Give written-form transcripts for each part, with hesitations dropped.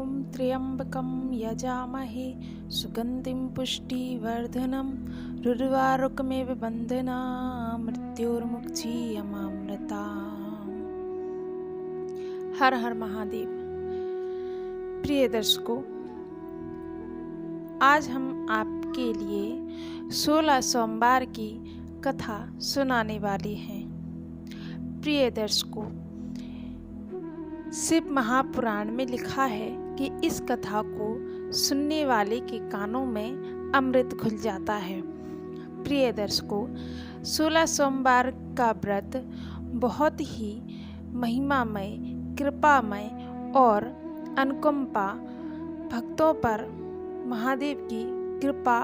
ॐ त्र्यम्बकं यजामहे सुगन्धिं पुष्टिवर्धनं रुर्वारुकमेव बन्धनान् मृत्योर्मुक्षीयमामृताम्। हर हर महादेव। प्रिय दर्शकों, आज हम आपके लिए 16 सोमवार की कथा सुनाने वाले हैं। प्रिय दर्शकों, शिव महापुराण में लिखा है कि इस कथा को सुनने वाले के कानों में अमृत घुल जाता है। प्रिय दर्शकों, 16 सोमवार का व्रत बहुत ही महिमामय, कृपामय और अनुकंपा भक्तों पर महादेव की कृपा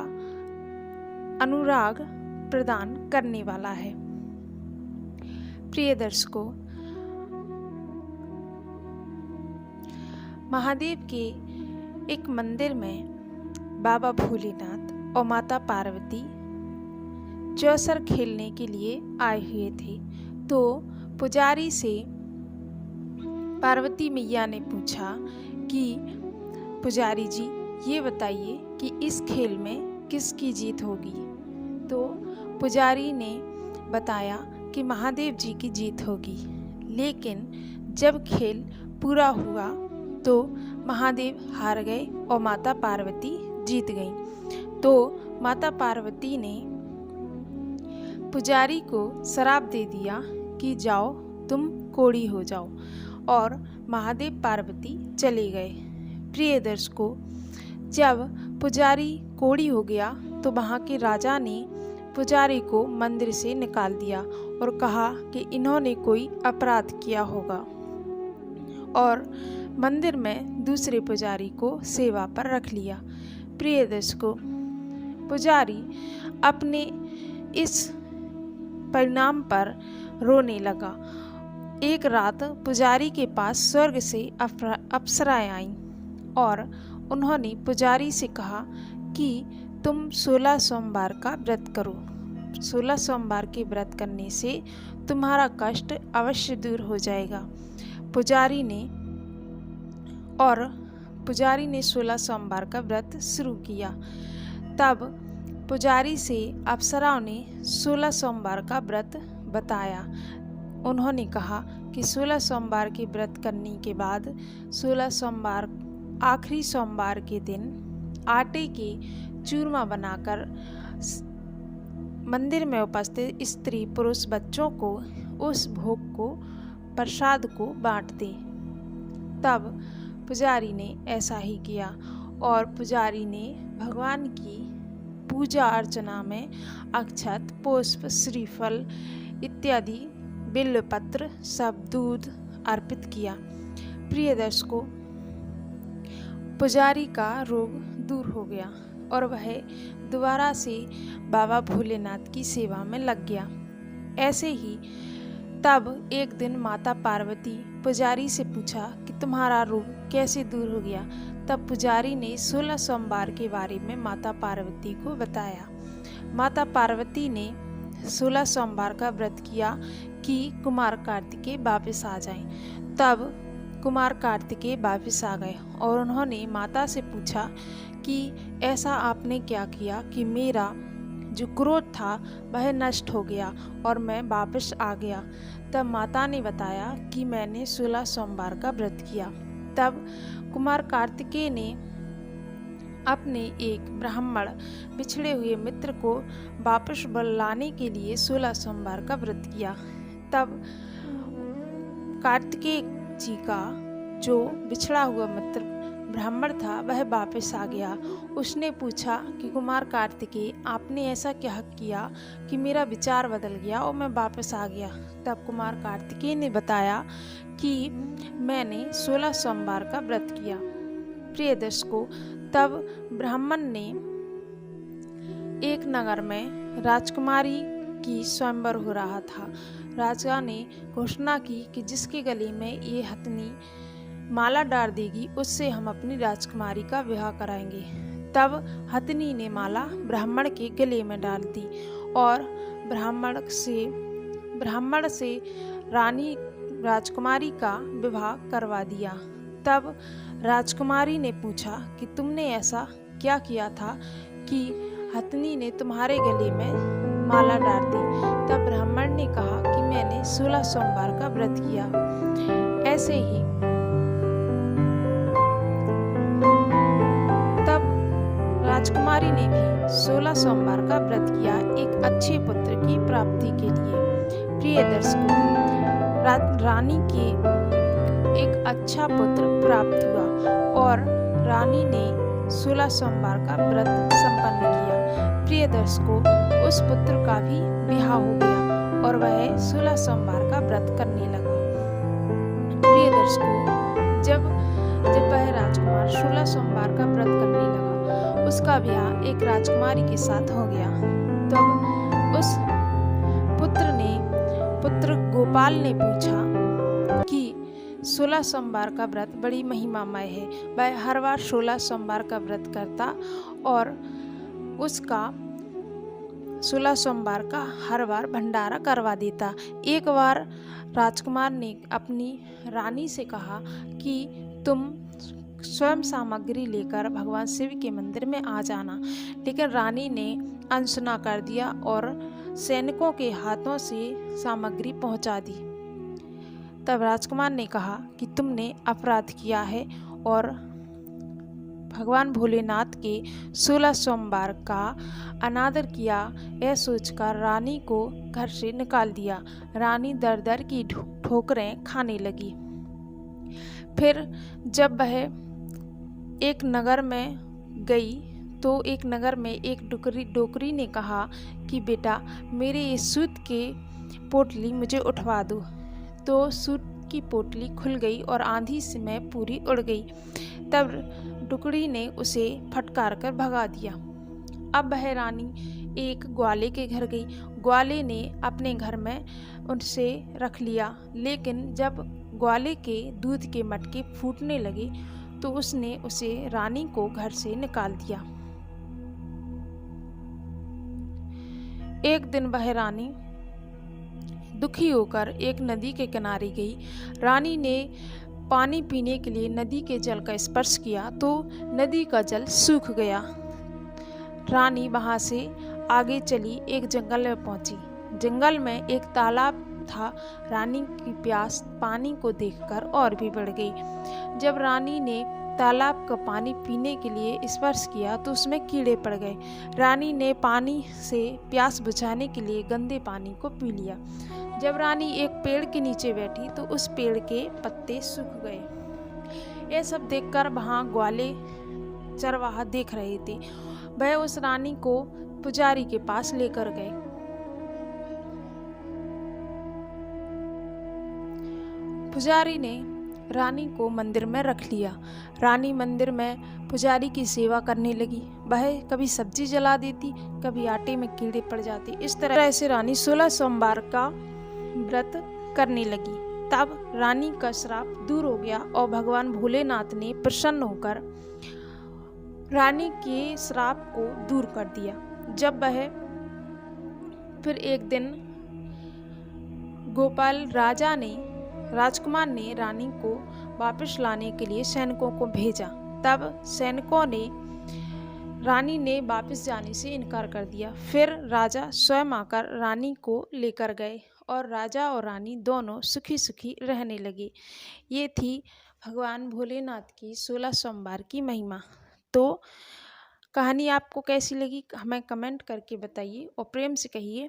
अनुराग प्रदान करने वाला है। प्रिय दर्शकों, महादेव के एक मंदिर में बाबा भोलेनाथ और माता पार्वती चौसर खेलने के लिए आए हुए थे। तो पुजारी से पार्वती मैया ने पूछा कि पुजारी जी, ये बताइए कि इस खेल में किसकी जीत होगी। तो पुजारी ने बताया कि महादेव जी की जीत होगी। लेकिन जब खेल पूरा हुआ तो महादेव हार गए और माता पार्वती जीत गईं। तो माता पार्वती ने पुजारी को श्राप दे दिया कि जाओ, तुम कोढ़ी हो जाओ, और महादेव पार्वती चले गए। प्रिय दर्शकों, जब पुजारी कोढ़ी हो गया तो वहाँ के राजा ने पुजारी को मंदिर से निकाल दिया और कहा कि इन्होंने कोई अपराध किया होगा, और मंदिर में दूसरे पुजारी को सेवा पर रख लिया। प्रिय दर्शकों, पुजारी अपने इस परिणाम पर रोने लगा। एक रात पुजारी के पास स्वर्ग से अप्सराएं आईं और उन्होंने पुजारी से कहा कि तुम 16 सोमवार का व्रत करो। 16 सोमवार के व्रत करने से तुम्हारा कष्ट अवश्य दूर हो जाएगा। पुजारी ने 16 सोमवार का व्रत शुरू किया। तब पुजारी से अप्सराओं ने 16 सोमवार का व्रत बताया। उन्होंने कहा कि 16 सोमवार के व्रत करने के बाद 16 सोमवार आखिरी सोमवार के दिन आटे के चूरमा बनाकर मंदिर में उपस्थित स्त्री पुरुष बच्चों को उस भोग को प्रसाद को बांट दें। तब पुजारी ने ऐसा ही किया और पुजारी ने भगवान की पूजा अर्चना में अक्षत, पुष्प, श्रीफल इत्यादि बिल्वपत्र सब दूध अर्पित किया। प्रिय दर्शकों, पुजारी का रोग दूर हो गया और वह दोबारा से बाबा भोलेनाथ की सेवा में लग गया। ऐसे ही तब एक दिन माता पार्वती पुजारी से पूछा कि तुम्हारा रोग कैसे दूर हो गया। तब पुजारी ने 16 सोमवार के बारे में माता पार्वती को बताया। माता पार्वती ने 16 सोमवार का व्रत किया कि कुमार कार्तिकेय वापस आ जाएं। तब कुमार कार्तिकेय वापस आ गए और उन्होंने माता से पूछा कि ऐसा आपने क्या किया कि मेरा जो क्रोध था वह नष्ट हो गया और मैं वापस आ गया। तब माता ने बताया कि मैंने 16 सोमवार का व्रत किया। तब कुमार कार्तिकेय ने अपने एक ब्राह्मण बिछड़े हुए मित्र को वापस बुलाने के लिए 16 सोमवार का व्रत किया। तब कार्तिकेय जी का जो बिछड़ा हुआ मित्र ब्राह्मण था वह वापस आ गया। उसने पूछा कि कुमार कार्तिकेय, आपने ऐसा क्या किया कि मेरा विचार बदल गया और मैं वापस आ गया। तब कुमार कार्तिकेय ने बताया कि मैंने 16 सोमवार का व्रत किया। प्रिय दर्शकों, तब ब्राह्मण ने एक नगर में राजकुमारी की स्वयंवर हो रहा था। राजा ने घोषणा की कि जिसके गले में ये हथनी माला डाल देगी उससे हम अपनी राजकुमारी का विवाह कराएंगे। तब हथनी ने माला ब्राह्मण के गले में डाल दी और ब्राह्मण से रानी राजकुमारी का विवाह करवा दिया। तब राजकुमारी ने पूछा कि तुमने ऐसा क्या किया था कि हथनी ने तुम्हारे गले में माला डाल दी। तब ब्राह्मण ने कहा कि मैंने 16 सोमवार का व्रत किया। ऐसे ही तब राजकुमारी ने भी 16 सोमवार का व्रत किया एक अच्छे पुत्र की प्राप्ति के लिए। प्रिय दर्शकों, रानी के एक अच्छा पुत्र प्राप्त हुआ और रानी ने 16 सोमवार का व्रत संपन्न किया। प्रिय दर्शकों, उस पुत्र का भी ब्याह हो गया और वह 16 सोमवार का व्रत करने लगा। प्रिय दर्शकों, जब वह राजकुमार 16 सोमवार का व्रत करने लगा, उसका ब्याह एक राजकुमारी के साथ हो गया। तब उस पुत्र गोपाल ने पूछा कि 16 सोमवार का व्रत बड़ी महिमामय है। वह हर बार 16 सोमवार का व्रत करता और उसका 16 सोमवार का हर बार भंडारा करवा देता। एक बार राजकुमार ने अपनी रानी से कहा कि तुम स्वयं सामग्री लेकर भगवान शिव के मंदिर में आ जाना, लेकिन रानी ने अनसुना कर दिया और सैनिकों के हाथों से सामग्री पहुंचा दी। तब राजकुमार ने कहा कि तुमने अपराध किया है और भगवान भोलेनाथ के 16 सोमवार का अनादर किया। यह सोचकर रानी को घर से निकाल दिया। रानी दर दर की ठोकरें खाने लगी। फिर जब वह एक नगर में गई तो एक नगर में एक डोकरी ने कहा कि बेटा, मेरे इस सूत के पोटली मुझे उठवा दो। तो सूत की पोटली खुल गई और आंधी से मैं पूरी उड़ गई। तब डुकरी ने उसे फटकार कर भगा दिया। अब वह रानी एक ग्वाले के घर गई। ग्वाले ने अपने घर में उनसे रख लिया, लेकिन जब ग्वाले के दूध के मटके फूटने लगे तो उसने उसे रानी को घर से निकाल दिया। एक दिन वह रानी दुखी होकर एक नदी के किनारे गई। रानी ने पानी पीने के लिए नदी के जल का स्पर्श किया तो नदी का जल सूख गया। रानी वहां से आगे चली, एक जंगल में पहुंची। जंगल में एक तालाब था। रानी की प्यास पानी को देखकर और भी बढ़ गई। जब रानी ने तालाब का पानी पीने के लिए स्पर्श किया तो उसमें कीड़े पड़ गए। रानी ने पानी से प्यास बुझाने के लिए गंदे पानी को पी लिया। जब रानी एक पेड़ के नीचे बैठी तो उस पेड़ के पत्ते सूख गए। यह सब देखकर वहां ग्वाले चरवाहा देख रहे थे। वह उस रानी को पुजारी के पास लेकर गए। पुजारी ने रानी को मंदिर में रख लिया। रानी मंदिर में पुजारी की सेवा करने लगी। वह कभी सब्जी जला देती, कभी आटे में कीड़े पड़ जाते। इस तरह से रानी 16 सोमवार का व्रत करने लगी। तब रानी का श्राप दूर हो गया और भगवान भोलेनाथ ने प्रसन्न होकर रानी के श्राप को दूर कर दिया। जब वह फिर एक दिन गोपाल राजकुमार ने रानी को वापस लाने के लिए सैनिकों को भेजा। तब सैनिकों ने रानी ने वापस जाने से इनकार कर दिया। फिर राजा स्वयं आकर रानी को लेकर गए और राजा और रानी दोनों सुखी सुखी रहने लगे। ये थी भगवान भोलेनाथ की 16 सोमवार की महिमा। तो कहानी आपको कैसी लगी हमें कमेंट करके बताइए और प्रेम से कहिए